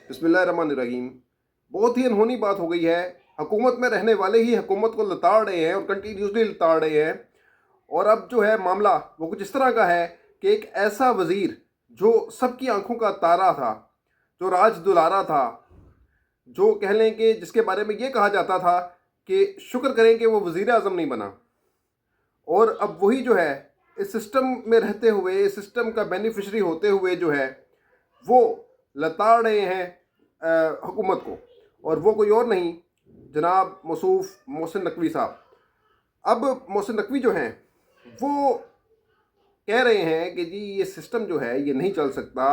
बिस्मिल्लाहिर्रहमानिर्रहीम। बहुत ही अनहोनी बात हो गई है। हुकूमत में रहने वाले ही हुकूमत को लताड़ रहे हैं और कंटिन्यूसली लताड़ रहे हैं। और अब जो है मामला वो कुछ इस तरह का है कि एक ऐसा वज़ीर जो सबकी आंखों का तारा था, जो राज दुलारा था, जो कह लें कि जिसके बारे में ये कहा जाता था कि शुक्र करें कि वो वज़ीर आज़म नहीं बना, और अब वही जो है इस सिस्टम में रहते हुए, इस सिस्टम का बेनिफिशरी होते हुए जो है वो लताड़ रहे हैं हुकूमत को। और वो कोई और नहीं, जनाब मौसूफ मोहसिन नकवी साहब। अब मोहसिन नकवी जो हैं वो कह रहे हैं कि जी ये सिस्टम जो है ये नहीं चल सकता।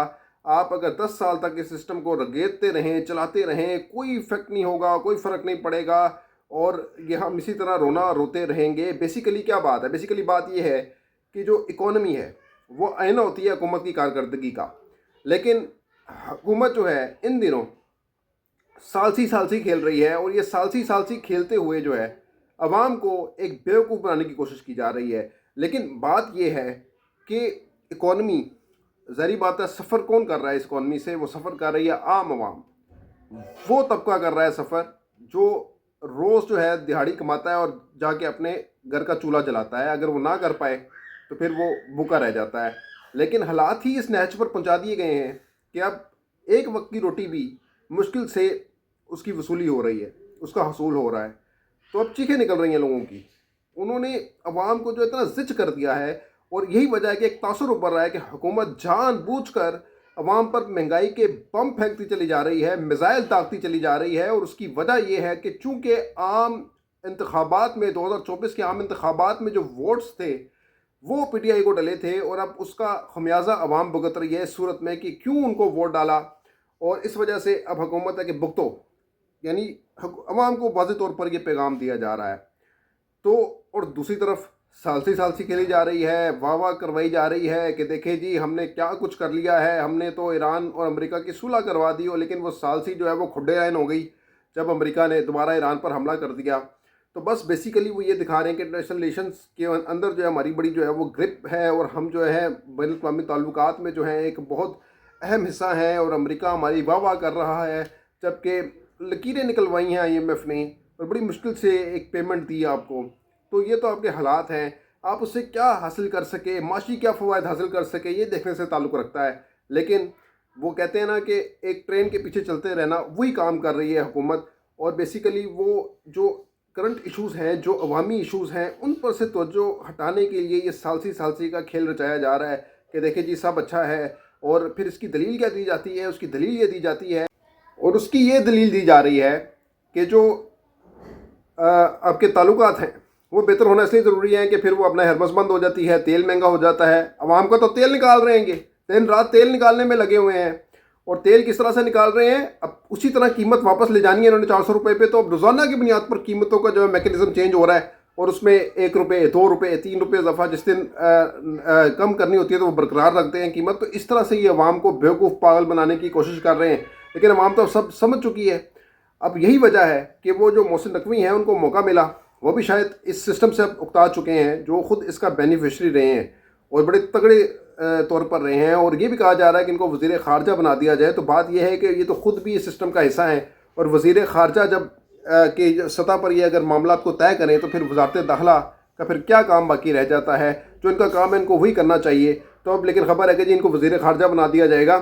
आप अगर 10 साल तक इस सिस्टम को रगेदते रहें, चलाते रहें, कोई इफेक्ट नहीं होगा, कोई फ़र्क नहीं पड़ेगा और ये हम इसी तरह रोना रोते रहेंगे। बेसिकली क्या बात है? बेसिकली बात ये है कि जो इकॉनमी है वो आईना होती है हुकूमत की कारकर्दगी का। लेकिन हुकूमत जो है इन दिनों सालसी खेल रही है, और ये सालसी खेलते हुए जो है अवाम को एक बेवकूफ़ बनाने की कोशिश की जा रही है। लेकिन बात यह है कि इकॉनमी, ज़ाहिर बात है, सफ़र कौन कर रहा है इस इकॉनमी से? वो सफ़र कर रही है आम आवाम। वो तबका कर रहा है सफ़र जो रोज़ जो है दिहाड़ी कमाता है और जाके अपने घर का चूल्हा जलाता है। अगर वो ना कर पाए तो फिर वो भूखा रह जाता है। लेकिन हालात ही इस नहज पर पहुंचा दिए गए हैं कि अब एक वक्त की रोटी भी मुश्किल से उसकी वसूली हो रही है, उसका हसूल हो रहा है। तो अब चीखें निकल रही हैं लोगों की। उन्होंने अवाम को जो इतना ज़िच कर दिया है, और यही वजह है कि एक तासुर उभर रहा है कि हुकूमत जानबूझकर अवाम पर महंगाई के बम फेंकती चली जा रही है, मिज़ाइल दागती चली जा रही है। और उसकी वजह यह है कि चूँकि आम इंतखाबात में 2024 के आम इंतखाबात में जो वोट्स थे वो पीटीआई को डले थे, और अब उसका खमियाजा अवाम भुगत रही है इस सूरत में कि क्यों उनको वोट डाला। और इस वजह से अब हुकूमत है कि भुगतो, यानी अवाम को वाज़ेह तौर पर यह पैगाम दिया जा रहा है। तो और दूसरी तरफ सालसी खेली जा रही है, वाह वाह करवाई जा रही है कि देखें जी हमने क्या कुछ कर लिया है, हमने तो ईरान और अमेरिका की सुलह करवा दी हो। लेकिन वो सालसी जो है वो खुड्डे आयन हो गई जब अमेरिका ने दोबारा ईरान पर हमला कर दिया। तो बस बेसिकली वो ये दिखा रहे हैं कि इंटरनेशनल रिलेशंस के अंदर जो है हमारी बड़ी जो है वो ग्रिप है, और हम जो है बैनुल अक़वामी ताल्लुकात में जो है एक बहुत अहम हिस्सा है, और अमेरिका हमारी वाह वाह कर रहा है। जबकि लकीरें निकलवाई हैं IMF ने और बड़ी मुश्किल से एक पेमेंट दी आपको। तो ये तो आपके हालात हैं, आप उससे क्या हासिल कर सके, माशी क्या फ़वाद हासिल कर सके, ये देखने से ताल्लुक़ रखता है। लेकिन वो कहते हैं ना कि एक ट्रेन के पीछे चलते रहना, वही काम कर रही है हुकूमत। और बेसिकली वो जो करंट इश्यूज़ हैं, जो अवामी इश्यूज़ हैं, उन पर से तवज्जो हटाने के लिए ये सालसी का खेल रचाया जा रहा है कि देखिए जी सब अच्छा है। और फिर इसकी दलील क्या दी जाती है? उसकी दलील ये दी जाती है, और उसकी ये दलील दी जा रही है कि जो आपके ताल्लुकात हैं वो बेहतर होना इसलिए ज़रूरी है कि फिर वो अपना हरमस बंद हो जाती है, तेल महंगा हो जाता है। अवाम का तो तेल निकाल रहे हैं, दिन रात तेल निकालने में लगे हुए हैं। और तेल किस तरह से निकाल रहे हैं? अब उसी तरह कीमत वापस ले जानी है इन्होंने 400 रुपये पे। तो अब रोज़ाना की बुनियाद पर कीमतों का जो है मैकेनिज्म चेंज हो रहा है, और उसमें 1 रुपये, 2 रुपये, 3 रुपये दफ़ा जिस दिन कम करनी होती है तो वो बरकरार रखते हैं कीमत। तो इस तरह से ये अवाम को बेवकूफ़ पागल बनाने की कोशिश कर रहे हैं। लेकिन अवाम तो सब समझ चुकी है। अब यही वजह है कि वो जो मोहसिन नकवी हैं उनको मौका मिला, वो भी शायद इस सिस्टम से अब उकता चुके हैं, जो ख़ुद इसका बेनिफिशरी रहे हैं और बड़े तगड़े तौर पर रहे हैं। और ये भी कहा जा रहा है कि इनको वज़ीर ख़ारजा बना दिया जाए। तो बात यह है कि ये तो ख़ुद भी इस सिस्टम का हिस्सा है, और वज़ीर ख़ारजा जब के सतह पर ये अगर मामला को तय करें तो फिर वज़ारत दाखिला का फिर क्या काम बाकी रह जाता है? जो इनका काम है इनको वही करना चाहिए। तो अब लेकिन ख़बर है कि जी इनको वज़ीर ख़ारजा बना दिया जाएगा।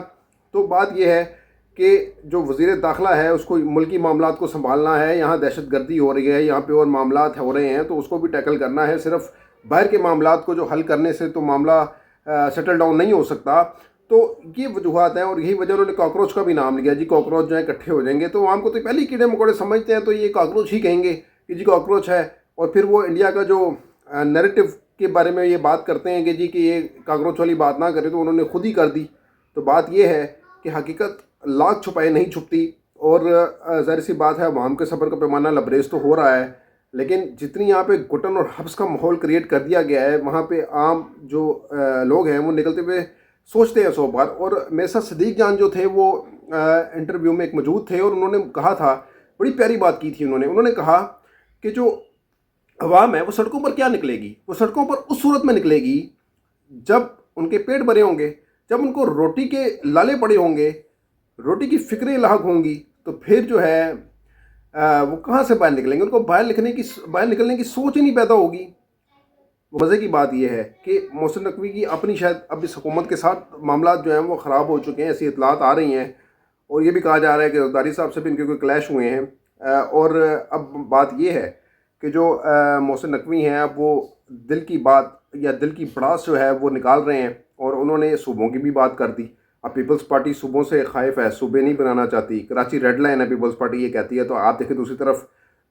तो बात यह है कि जो वज़ीर दाखिला है उसको मुल्की मामलात को संभालना है। यहाँ दहशत गर्दी हो रही है, यहाँ पे और मामलात हो रहे हैं, तो उसको भी टैकल करना है। सिर्फ बाहर के मामलात को जो हल करने से तो मामला सेटल डाउन नहीं हो सकता। तो ये वजूहत हैं, और यही वजह उन्होंने कॉकरोच का भी नाम लिया। जी कॉकरोच जो है इकट्ठे हो जाएंगे, तो आम को तो पहले ही कीड़े मकोड़े समझते हैं, तो ये कॉकरोच ही कहेंगे कि जी कॉकरोच है। और फिर वो इंडिया का जो नैरेटिव के बारे में ये बात करते हैं कि जी कि ये कॉकरोच वाली बात ना करें, तो उन्होंने खुद ही कर दी। तो बात ये है कि हकीकत लाख छुपाए नहीं छुपती, और ज़ाहिर सी बात है अवाम के सब्र का पैमाना लबरेज तो हो रहा है। लेकिन जितनी यहाँ पे घुटन और हब्स का माहौल क्रिएट कर दिया गया है, वहाँ पे आम जो लोग हैं वो निकलते हुए सोचते हैं 100 बार। और मेरे साथ सदीक जान जो थे वो इंटरव्यू में एक मौजूद थे, और उन्होंने कहा था, बड़ी प्यारी बात की थी उन्होंने कहा कि जो अवाम है वो सड़कों पर क्या निकलेगी? वो सड़कों पर उस सूरत में निकलेगी जब उनके पेट भरे होंगे, जब उनको रोटी के लाले पड़े होंगे, रोटी की फ़िक्रें लाख होंगी तो फिर जो है वो कहाँ से बाहर निकलेंगे? उनको बाहर निकलने की सोच ही नहीं पैदा होगी। मज़े की बात यह है कि मोहसिन नकवी की अपनी शायद अब इस हुकूमत के साथ मामला जो हैं वो ख़राब हो चुके हैं, ऐसी इतलात आ रही हैं और ये भी कहा जा रहा है कि ज़रदारी साहब से भी इनके कोई क्लैश हुए हैं। और अब बात ये है कि जो मोहसिन नकवी हैं अब वो दिल की बात या दिल की भड़ास जो है वो निकाल रहे हैं और उन्होंने सूबों की भी बात कर दी। अब पीपल्स पार्टी सूबों से खाइफ है, सूबे नहीं बनाना चाहती, कराची रेड लाइन है पीपल्स पार्टी ये कहती है। तो आप देखें दूसरी तरफ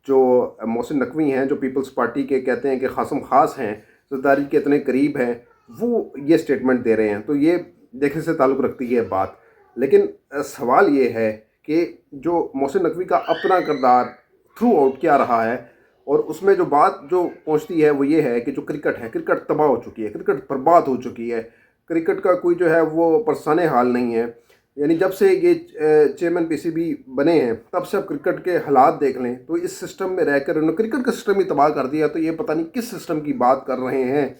जो मोहसिन नकवी हैं जो पीपल्स पार्टी के कहते हैं कि खासम खास हैं, ज़रदारी के इतने करीब हैं, वो ये स्टेटमेंट दे रहे हैं। तो ये देखने से ताल्लुक़ रखती है बात। लेकिन सवाल ये है कि जो मोहसिन नकवी का अपना किरदार थ्रू आउट क्या रहा है और उसमें जो बात जो पहुंचती है वो ये है कि जो क्रिकेट है, क्रिकेट तबाह हो चुकी है, क्रिकेट बर्बाद हो चुकी है, क्रिकेट का कोई जो है वो परसाने हाल नहीं है। यानी जब से ये चेयरमैन पीसीबी बने हैं तब से अब क्रिकेट के हालात देख लें तो इस सिस्टम में रहकर उन्होंने क्रिकेट का सिस्टम ही तबाह कर दिया। तो ये पता नहीं किस सिस्टम की बात कर रहे हैं।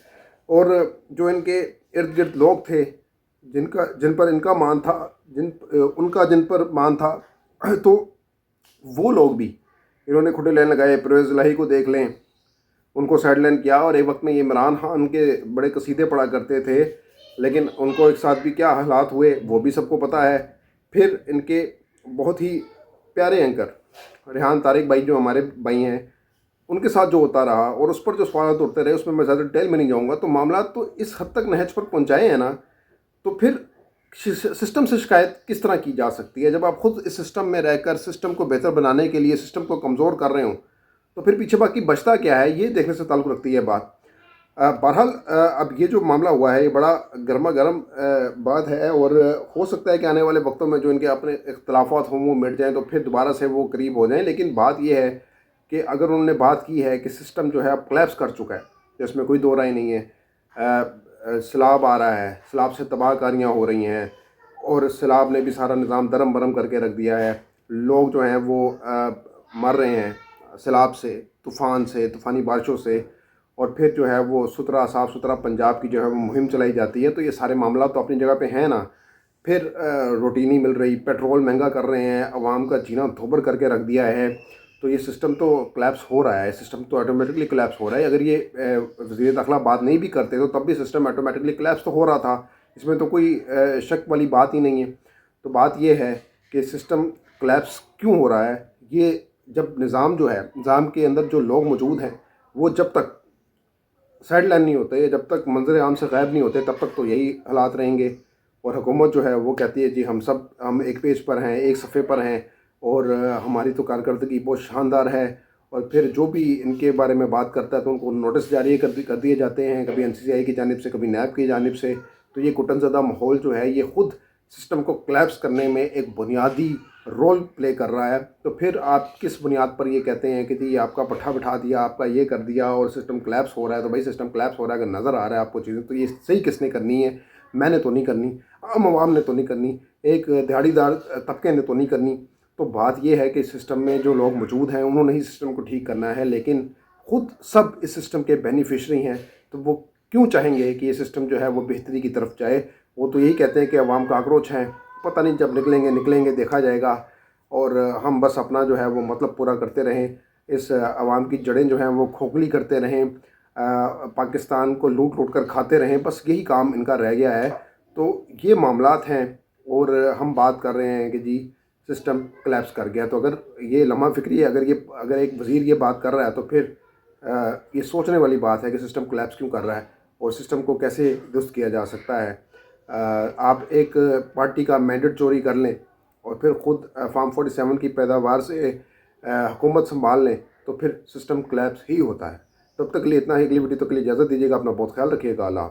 और जो इनके इर्द गिर्द लोग थे जिन पर इनका मान था, जिन पर मान था तो वो लोग भी इन्होंने खुटे लाइन लगाए। परवेज़ इलाही को देख लें, उनको साइड लाइन किया और एक वक्त में ये इमरान खान के बड़े कसीदे पढ़ा करते थे, लेकिन उनको एक साथ भी क्या हालात हुए वो भी सबको पता है। फिर इनके बहुत ही प्यारे एंकर रेहान तारिक भाई जो हमारे भाई हैं उनके साथ जो होता रहा और उस पर जो सवाल उठते रहे उसमें मैं ज़्यादा डिटेल में नहीं जाऊँगा। तो मामला तो इस हद तक नहज पर पहुँचाए हैं ना, तो फिर सिस्टम से शिकायत किस तरह की जा सकती है? जब आप खुद इस सिस्टम में रहकर सिस्टम को बेहतर बनाने के लिए सिस्टम को कमज़ोर कर रहे हो तो फिर पीछे बाकी बचता क्या है, ये देखने से ताल्लुक़ रखती है बात। बहरहाल अब ये जो मामला हुआ है ये बड़ा गर्मा गर्म बात है और हो सकता है कि आने वाले वक्तों में जो इनके अपने इख्तलाफात हों वो मिट जाएँ तो फिर दोबारा से वो करीब हो जाएँ। लेकिन बात ये है कि अगर उन्होंने बात की है कि सिस्टम जो है अब कोलैप्स कर चुका है, तो इसमें कोई दो राय नहीं है। सैलाब आ रहा है, सैलाब से तबाहकारियाँ हो रही हैं और सैलाब ने भी सारा निज़ाम दरम बरम करके रख दिया है। लोग जो हैं वो मर रहे हैं सैलाब से, तूफ़ान से, तूफ़ानी बारिशों से। और फिर जो है वो साफ़ सुथरा पंजाब की जो है वो मुहिम चलाई जाती है। तो ये सारे मामला तो अपनी जगह पे हैं ना। फिर रोटी नहीं मिल रही, पेट्रोल महंगा कर रहे हैं, आवाम का जीना धोबर करके रख दिया है। तो ये सिस्टम तो कोलैप्स हो रहा है, सिस्टम तो ऑटोमेटिकली कोलैप्स हो रहा है। अगर ये वज़ीर दाखिला बात नहीं भी करते तो तब भी सिस्टम ऑटोमेटिकली कोलैप्स तो हो रहा था, इसमें तो कोई शक वाली बात ही नहीं है। तो बात ये है कि सिस्टम कोलैप्स क्यों हो रहा है, ये जब निज़ाम जो है, निज़ाम के अंदर जो लोग मौजूद हैं वो जब तक साइड लाइन नहीं होते, जब तक मंजर आम से गायब नहीं होते तब तक तो यही हालात रहेंगे। और हुकूमत जो है वो कहती है जी हम एक पेज पर हैं, एक सफ़े पर हैं और हमारी तो कारकर्दगी बहुत शानदार है। और फिर जो भी इनके बारे में बात करता है तो उनको नोटिस जारी कर दिए जाते हैं, कभी NCCI की जानिब से, कभी नैब की जानिब से। तो ये कुटनज़दा माहौल जो है ये ख़ुद सिस्टम को कोलैप्स करने में एक बुनियादी रोल प्ले कर रहा है। तो फिर आप किस बुनियाद पर ये कहते हैं कि जी आपका पट्ठा बिठा दिया, आपका ये कर दिया और सिस्टम कोलैप्स हो रहा है? तो भाई सिस्टम कोलैप्स हो रहा है अगर नज़र आ रहा है आपको चीज़ें तो ये सही किसने करनी है? मैंने तो नहीं करनी, आम आवाम ने तो नहीं करनी, एक दिहाड़ीदार तबके ने तो नहीं करनी। तो बात ये है कि सिस्टम में जो लोग मौजूद हैं उन्होंने ही सिस्टम को ठीक करना है, लेकिन ख़ुद सब इस सिस्टम के बेनिफिशरी हैं। तो वो क्यों चाहेंगे कि ये सिस्टम जो है वो बेहतरी की तरफ जाए? वो तो यही कहते हैं कि अवाम का आक्रोश है, पता नहीं जब निकलेंगे देखा जाएगा। और हम बस अपना जो है वो मतलब पूरा करते रहें, इस अवाम की जड़ें जो हैं वो खोखली करते रहें, पाकिस्तान को लूट कर खाते रहें, बस यही काम इनका रह गया है। तो ये मामलात हैं और हम बात कर रहे हैं कि जी सिस्टम कोलैप्स कर गया। तो अगर ये लम्हा फ़िक्री है, अगर एक वज़ीर ये बात कर रहा है तो फिर ये सोचने वाली बात है कि सिस्टम कोलैप्स क्यों कर रहा है और सिस्टम को कैसे दुरुस्त किया जा सकता है। आप एक पार्टी का मैंडेट चोरी कर लें और फिर ख़ुद फार्म 47 की पैदावार से हुकूमत संभाल लें तो फिर सिस्टम कोलैप्स ही होता है। तब तक के लिए इतना ही। अगली वीडियो तक के लिए इजाज़त दीजिएगा। अपना बहुत ख्याल रखिएगा। अल्लाह।